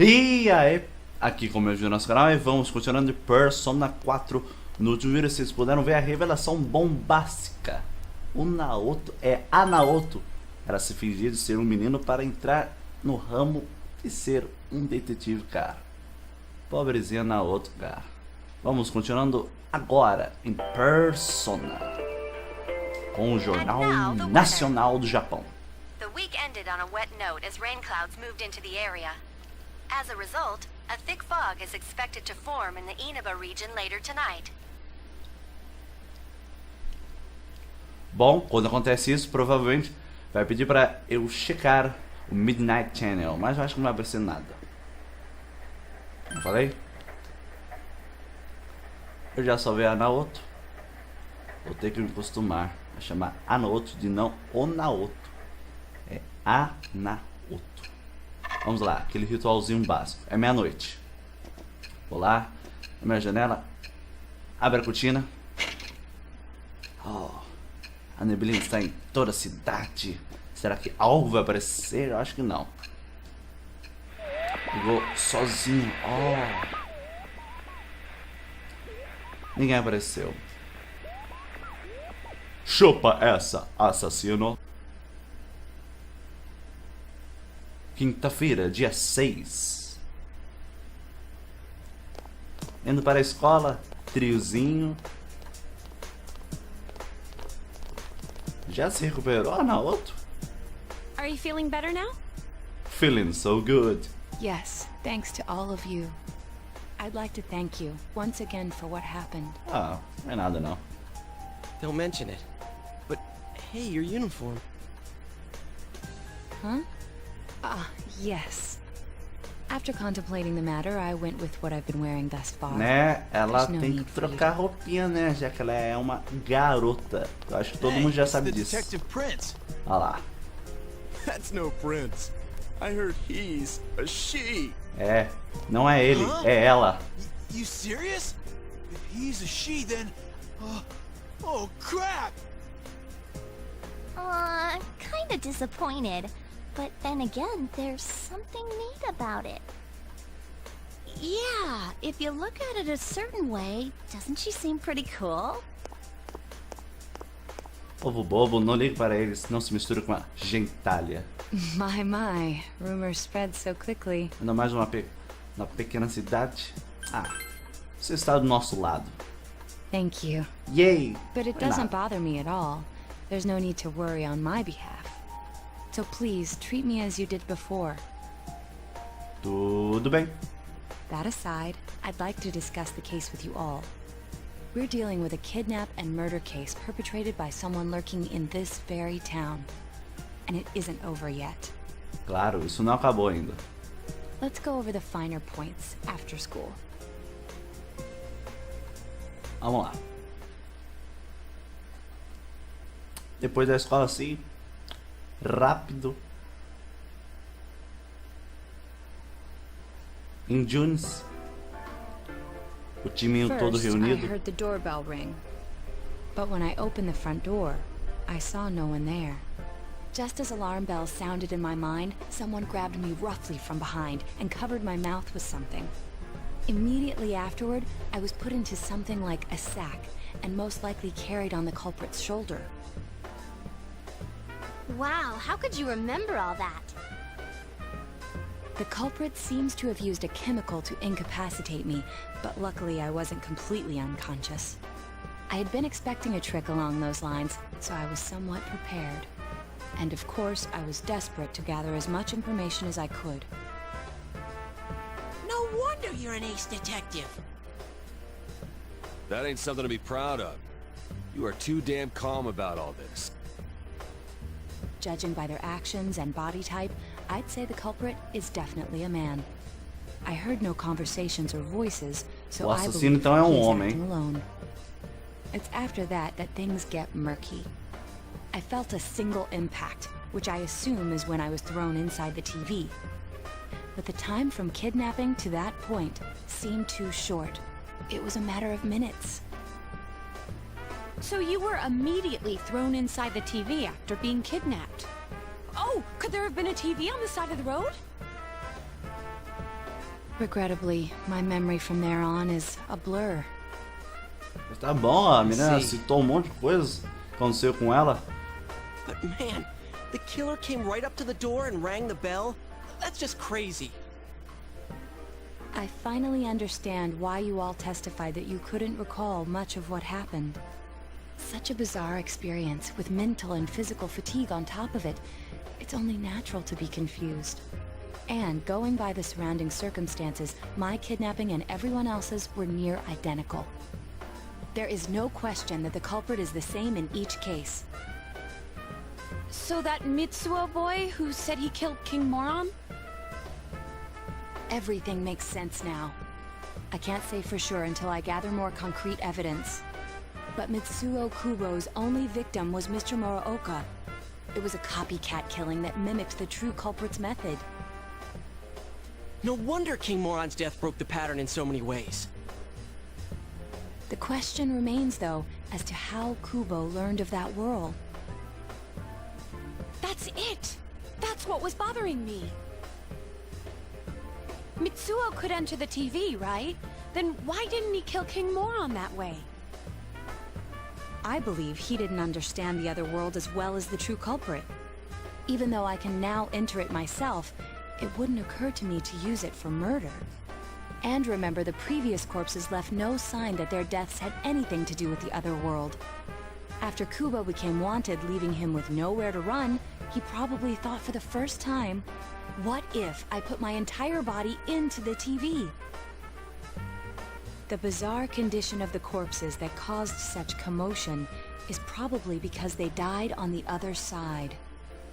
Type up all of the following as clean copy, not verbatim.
E aí, aqui como eu vi no nosso canal, e vamos continuando de Persona 4. No último vídeo vocês puderam ver a revelação bombástica. O Naoto a Naoto era se fingir de ser um menino para entrar no ramo de ser um detetive, cara. Pobrezinha Naoto, cara. Vamos continuando agora em Persona, com o Jornal Nacional do Japão. The week ended on a wet note as rain clouds moved into the area. As a result, a thick fog is expected to form in the Inaba region later tonight. Bom, quando acontece isso, provavelmente vai pedir para eu checar o Midnight Channel, mas eu acho que não vai aparecer nada. Não falei? Eu já salvei a Naoto. Vou ter que me acostumar a chamar a Naoto de não o Naoto. É a Naoto. Vamos lá, aquele ritualzinho básico. É meia-noite. Vou lá, na minha janela, abre a cortina. Oh, a neblina está em toda a cidade. Será que algo vai aparecer? Eu acho que não. Eu vou sozinho. Oh. Ninguém apareceu. Chupa essa, assassino. Quinta-feira, dia 6. Indo para a escola, triozinho. Já se recuperou, Naoto? Are you feeling better now? Feeling so good. Yes, thanks to all of you. I'd like to thank you once again for what happened. Ah, não é nada não. Don't mention it. But hey, your uniform. Huh? Ah, yes. After contemplating the matter, I went with what I've been wearing thus far. Né? Ela There's no tem que need for you trocar roupinha, né? Já que ela é uma garota. Eu acho que todo mundo já sabe disso. Olha lá. That's no prince. I heard he's a she. É, não é ele, é ela. You serious? If he's a she, then... oh, crap! Kinda disappointed. But then again, there's something neat about it. Yeah, if you look at it a certain way, doesn't she seem pretty cool? Povo bobo, não ligue para eles, não se misture com a gentalha. My, rumors spread so quickly. Ainda mais uma pequena cidade. Ah, você está do nosso lado. Thank you. Yay! But it doesn't bother me at all. There's no need to worry on my behalf. So please, treat me as you did before. Tudo bem. That aside, I'd like to discuss the case with you all. We're dealing with a kidnap and murder case perpetrated by someone lurking in this very town. And it isn't over yet. Claro, isso não acabou ainda. Let's go over the finer points after school. Vamos lá. Depois da escola assim, rápido. Em Junes, o time todo First, I reunido. heard the doorbell ring. But when I opened the front door, I saw no one there. Just as alarm bells sounded in my mind, someone grabbed me roughly from behind and covered my mouth with something. Immediately afterward, I was put into something like a sack and most likely carried on the culprit's shoulder. Wow, how could you remember all that? The culprit seems to have used a chemical to incapacitate me, but luckily I wasn't completely unconscious. I had been expecting a trick along those lines, so I was somewhat prepared. And of course, I was desperate to gather as much information as I could. No wonder you're an ace detective. That ain't something to be proud of. You are too damn calm about all this. Judging by their actions and body type, I'd say the culprit is definitely a man. I heard no conversations or voices, so O I assassino believe então é he is homem. acting alone. It's after that things get murky. I felt a single impact, which I assume is when I was thrown inside the TV. But the time from kidnapping to that point seemed too short. It was a matter of minutes. So you were immediately thrown inside the TV after being kidnapped. Oh, could there have been a TV on the side of the road? Regrettably, my memory from there on is a blur. Tá bom, a menina citou um monte de coisa que aconteceu com ela. But man, the killer came right up to the door and rang the bell? That's just crazy. I finally understand why you all testified that you couldn't recall much of what happened. Such a bizarre experience, with mental and physical fatigue on top of it. It's only natural to be confused. And going by the surrounding circumstances, my kidnapping and everyone else's were near identical. There is no question that the culprit is the same in each case. So that Mitsuo boy who said he killed King Moron? Everything makes sense now. I can't say for sure until I gather more concrete evidence. But Mitsuo Kubo's only victim was Mr. Muraoka. It was a copycat killing that mimicked the true culprit's method. No wonder King Moron's death broke the pattern in so many ways. The question remains, though, as to how Kubo learned of that world. That's it! That's what was bothering me! Mitsuo could enter the TV, right? Then why didn't he kill King Moron that way? I believe he didn't understand the other world as well as the true culprit. Even though I can now enter it myself, it wouldn't occur to me to use it for murder. And remember, the previous corpses left no sign that their deaths had anything to do with the other world. After Kubo became wanted, leaving him with nowhere to run, he probably thought for the first time, what if I put my entire body into the TV? The bizarre condition of the corpses that caused such commotion is probably because they died on the other side.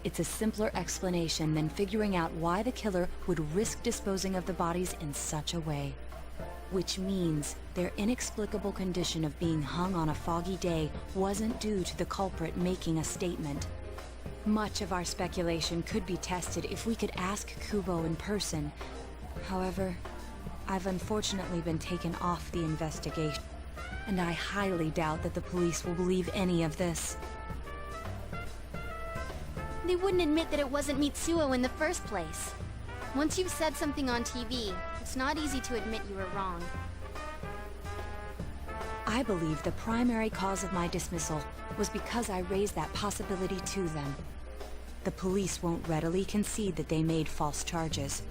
It's a simpler explanation than figuring out why the killer would risk disposing of the bodies in such a way. Which means their inexplicable condition of being hung on a foggy day wasn't due to the culprit making a statement. Much of our speculation could be tested if we could ask Kubo in person. However, I've unfortunately been taken off the investigation, and I highly doubt that the police will believe any of this. They wouldn't admit that it wasn't Mitsuo in the first place. Once you've said something on TV, it's not easy to admit you were wrong. I believe the primary cause of my dismissal was because I raised that possibility to them. The police won't readily concede that they made false charges.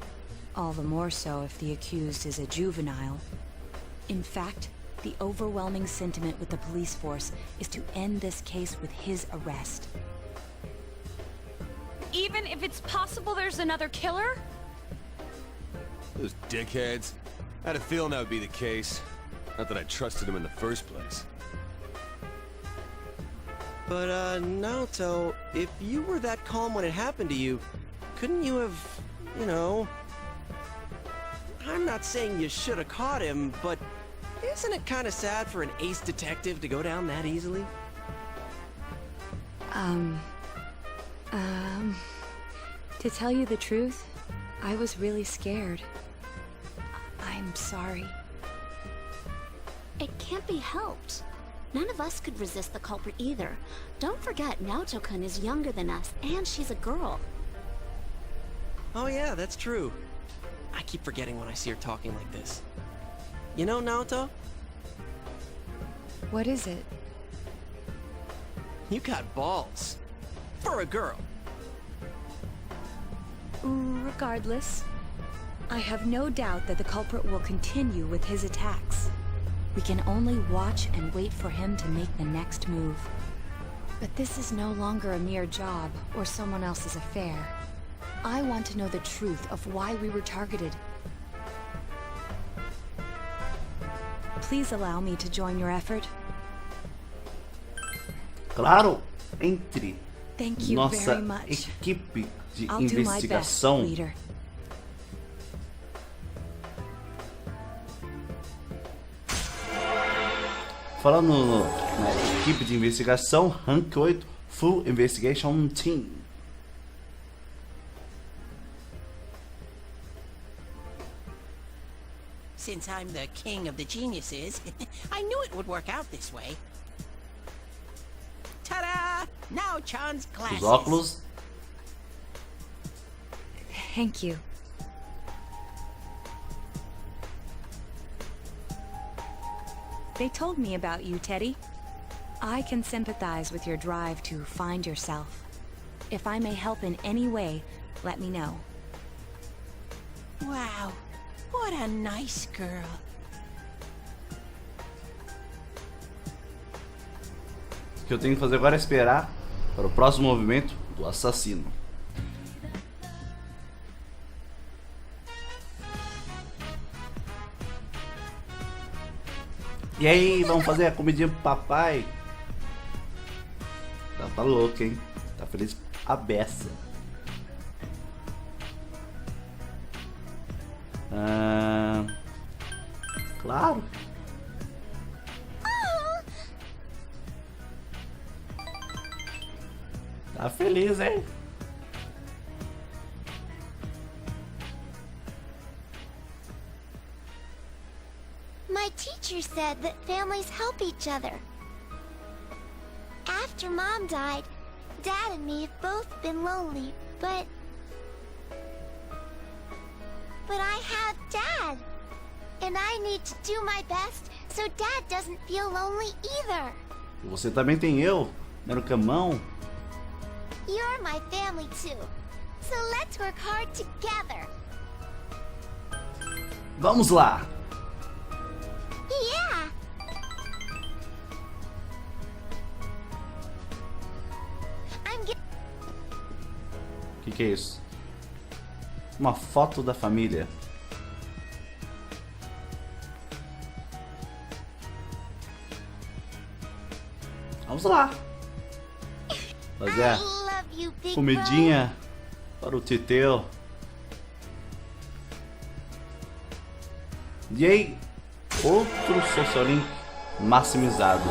All the more so if the accused is a juvenile. In fact, the overwhelming sentiment with the police force is to end this case with his arrest. Even if it's possible there's another killer? Those dickheads. I had a feeling that would be the case. Not that I trusted him in the first place. But, Naoto, if you were that calm when it happened to you, couldn't you have, you know... I'm not saying you should have caught him, but isn't it kind of sad for an ace detective to go down that easily? To tell you the truth, I was really scared. I'm sorry. It can't be helped. None of us could resist the culprit either. Don't forget, Naoto-kun is younger than us, and she's a girl. Oh yeah, that's true. I keep forgetting when I see her talking like this. You know, Naoto? What is it? You got balls. For a girl. Regardless, I have no doubt that the culprit will continue with his attacks. We can only watch and wait for him to make the next move. But this is no longer a mere job or someone else's affair. I want to know the truth of why we were targeted. Please allow me to join your effort. Claro, entre Thank you nossa very much. equipe de I'll do my best, investigação. leader. Falando na equipe de investigação, Rank 8, Full Investigation Team. Since I'm the king of the geniuses, I knew it would work out this way. Now-chan's Os classes. óculos. Thank you. They told me about you, Teddy. I can sympathize with your drive to find yourself. If I may help in any way, let me know. Wow, what a nice girl. O que eu tenho que fazer agora é esperar para o próximo movimento do assassino. E aí, vamos fazer a comidinha pro papai? Tá louco, hein? Tá feliz a beça. Claro. Tá feliz, hein? My teacher said that families help each other. After Mom died, Dad and me have both been lonely, but I have Dad. And I need to do my best so Dad doesn't feel lonely either. Você também tem eu, meu camão. You're my family too. So let's work hard together. Vamos lá. Yeah. Que é isso? Uma foto da família. Vamos lá. Fazer a comidinha para o Titeu. E aí, outro social link maximizado.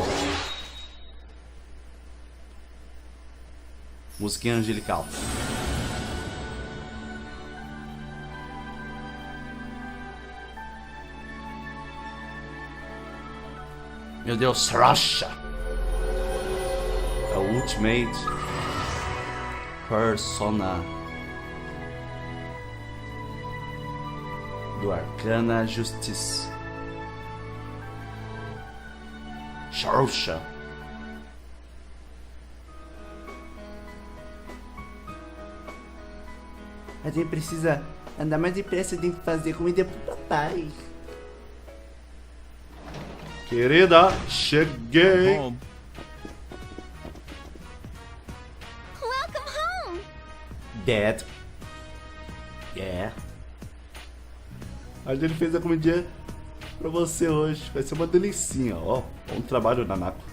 Musiquinha angelical. Meu Deus, Russia! É o Ultimate Persona do Arcana Justice. Russia. A gente precisa andar mais depressa, tem que fazer comida pro papai. Querida, cheguei. Home. Welcome home. Dad. Yeah. A gente fez a comidinha pra você hoje. Vai ser uma delicinha, ó. Bom trabalho, Nanako.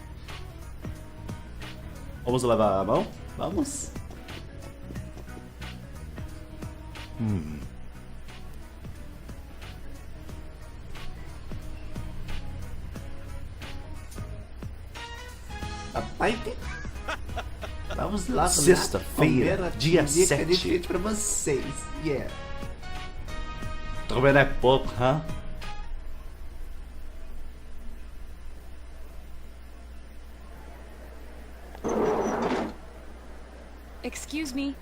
Vamos lavar a mão? Vamos. Papai tem... Vamos lá. Sexta-feira, dia 7. Pra vocês. Yeah. Tô vendo é pouco, hã? Excuse me.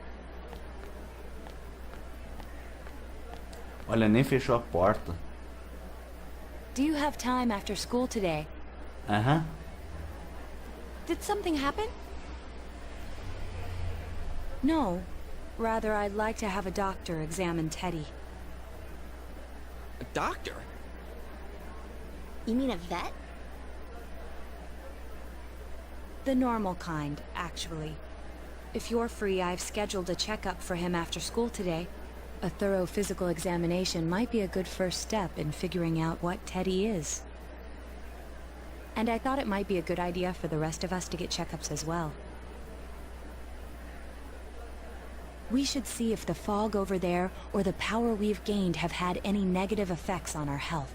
Olha, nem fechou a porta. Do you have time after school today? Aham. Did something happen? No. Rather, I'd like to have a doctor examine Teddy. A doctor? You mean a vet? The normal kind, actually. If you're free, I've scheduled a checkup for him after school today. A thorough physical examination might be a good first step in figuring out what Teddy is. And I thought it might be a good idea for the rest of us to get checkups as well. We should see if the fog over there or the power we've gained have had any negative effects on our health.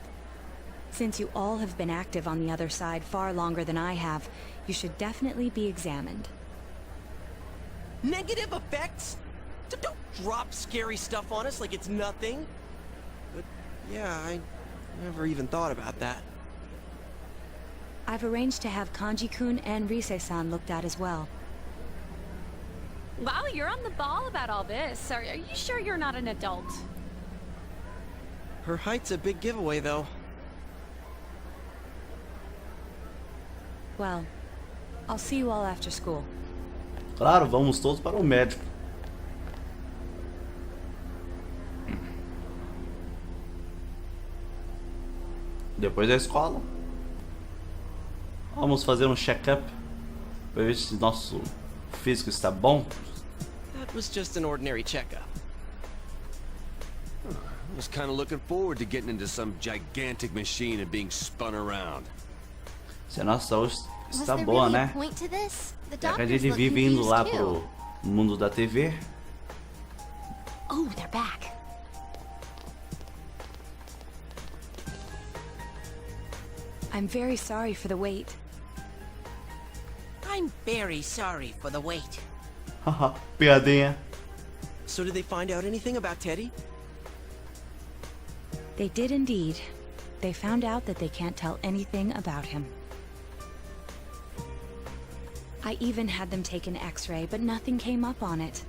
Since you all have been active on the other side far longer than I have, you should definitely be examined. Negative effects? Don't drop scary stuff on us like it's nothing. But yeah, I never even thought about that. I've arranged to have Kanji-kun and Rise-san looked at as well. Wow, you're on the ball about all this. Are you sure you're not an adult? Her height's a big giveaway, though. Well, I'll see you all after school. Claro, vamos todos para o médico. Depois da escola, vamos fazer um check-up para ver se nosso físico está bom. That was just an ordinary checkup. I was kind of looking forward to getting into some gigantic machine and being spun around. Se a nossa saúde Was está there boa, really a né? point to this? The Já que a doctors gente look vive indo confused lá too. pro mundo da TV. Oh, they're back. I'm very sorry for the wait. I'm very sorry for the wait. Haha, piadinha. So did they find out anything about Teddy? They did indeed. They found out that they can't tell anything about him. I even had them take an X-ray, but nothing came up on it.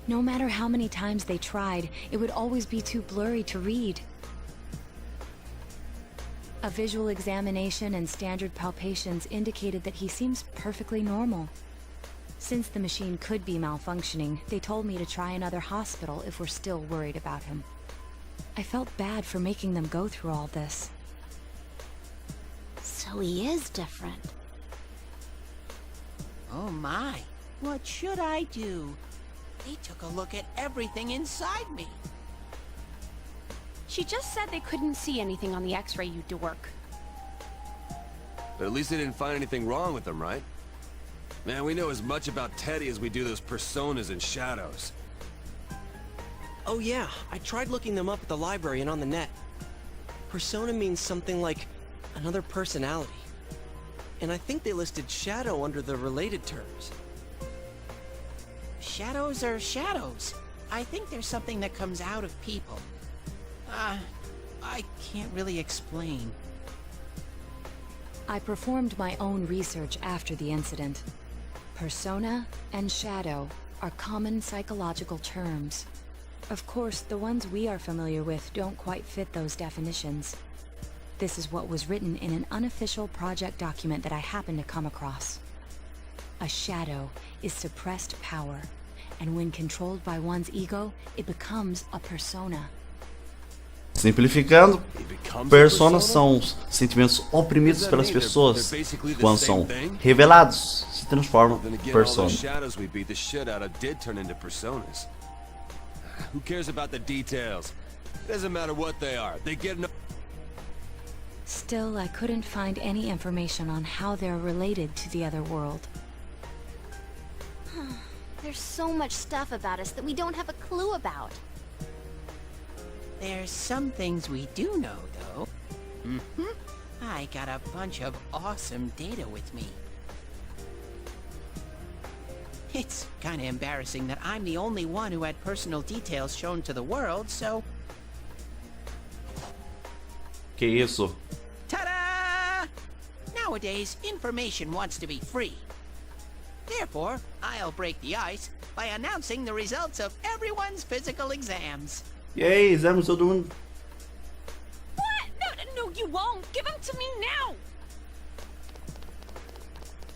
No matter how many times they tried, it would always be too blurry to read. A visual examination and standard palpations indicated that he seems perfectly normal. Since the machine could be malfunctioning, they told me to try another hospital if we're still worried about him. I felt bad for making them go through all this. So he is different. Oh my, what should I do? They took a look at everything inside me. She just said they couldn't see anything on the X-ray, you dork. But at least they didn't find anything wrong with him, right? Man, we know as much about Teddy as we do those personas and shadows. Oh yeah, I tried looking them up at the library and on the net. Persona means something like another personality. And I think they listed shadow under the related terms. Shadows are shadows. I think there's something that comes out of people. I can't really explain. I performed my own research after the incident. Persona and shadow are common psychological terms. Of course, the ones we are familiar with don't quite fit those definitions. This is what was written in an unofficial project document that I happened to come across. A shadow is suppressed power, and when controlled by one's ego, it becomes a persona. Simplificando, personas são os sentimentos oprimidos pelas pessoas que, quando são revelados, se transformam em persona. Shadows we beat the shit out of did turn into personas. Who cares about the details? It doesn't matter what they are. They get no. Still, I couldn't find any information on how they're related to the other world. There's so much stuff about us that we don't have a clue about. There's some things we do know, though. I got a bunch of awesome data with me. It's kinda embarrassing that I'm the only one who had personal details shown to the world, so... Que isso? Ta-da! Nowadays, information wants to be free. Therefore, I'll break the ice by announcing the results of everyone's physical exams. E aí, exame todo mundo. What? No, you won't. Give them to me now.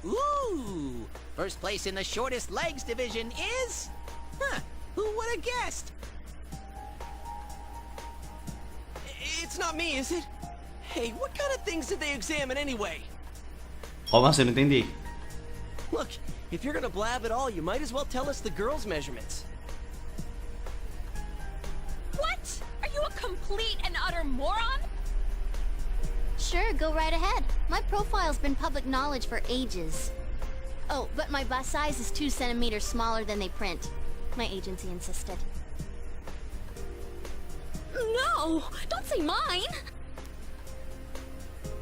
Ooh! First place in the shortest legs division is... who would have guessed? It's not me, is it? Hey, what kind of things did they examine anyway? Como assim? Não entendi. Look, if you're gonna blab at all, you might as well tell us the girls' measurements. What? Are you a complete and utter moron? Sure, go right ahead. My profile's been public knowledge for ages. Oh, but my bust size is 2 centimeters smaller than they print. My agency insisted. No! Don't say mine!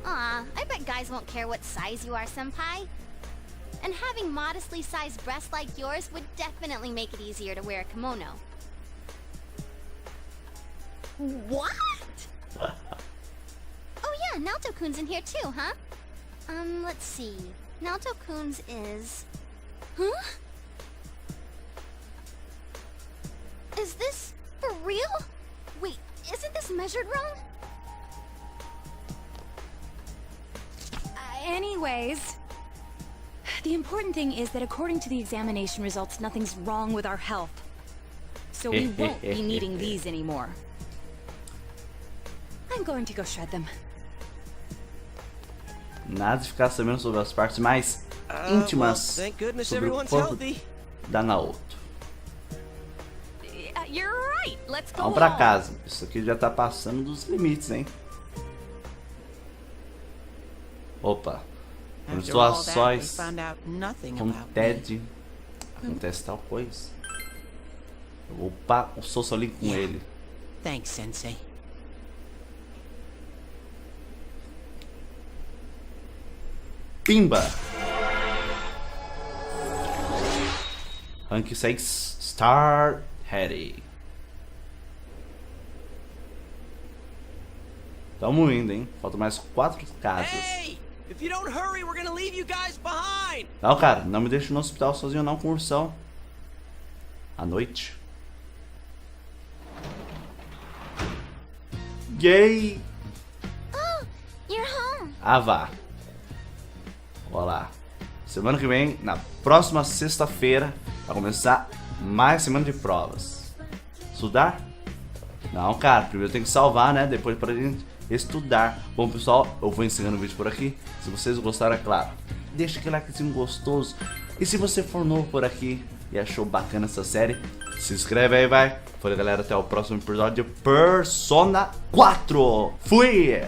Aw, I bet guys won't care what size you are, senpai. And having modestly sized breasts like yours would definitely make it easier to wear a kimono. What? Oh yeah, Naoto-kun's in here too, huh? Let's see. Naoto-kun's is... Huh? Is this for real? Wait, isn't this measured wrong? Anyways, the important thing is that according to the examination results, nothing's wrong with our health. So we won't be needing these anymore. I'm going to go shred them. Nada de ficar sabendo sobre as partes mais íntimas Thank goodness sobre o everyone's corpo healthy. da Naoto. You're right. Let's go Vamos pra home. casa. Isso aqui já tá passando dos limites, hein? Opa. Em After all that, we situações found out nothing com about me. Ted acontece tal coisa. Eu vou upar o Sosolim com ele. Thanks, Sensei. Pimba! Rank 6 Star Harry. Tamo indo, hein? Faltam mais 4 casas. Hey! If you don't hurry, we're gonna leave you guys behind! Não, cara, não me deixa no hospital sozinho não com o ursão. À noite. Gay! Oh, you're home. Ah, vá. Olá. Semana que vem, na próxima sexta-feira, vai começar mais semana de provas. Estudar? Não, cara, primeiro tem que salvar, né? Depois pra gente estudar. Bom, pessoal, eu vou encerrando o vídeo por aqui. Se vocês gostaram, é claro, deixa aquele likezinho gostoso. E se você for novo por aqui e achou bacana essa série, se inscreve aí, vai. Foi, galera, até o próximo episódio de Persona 4. Fui!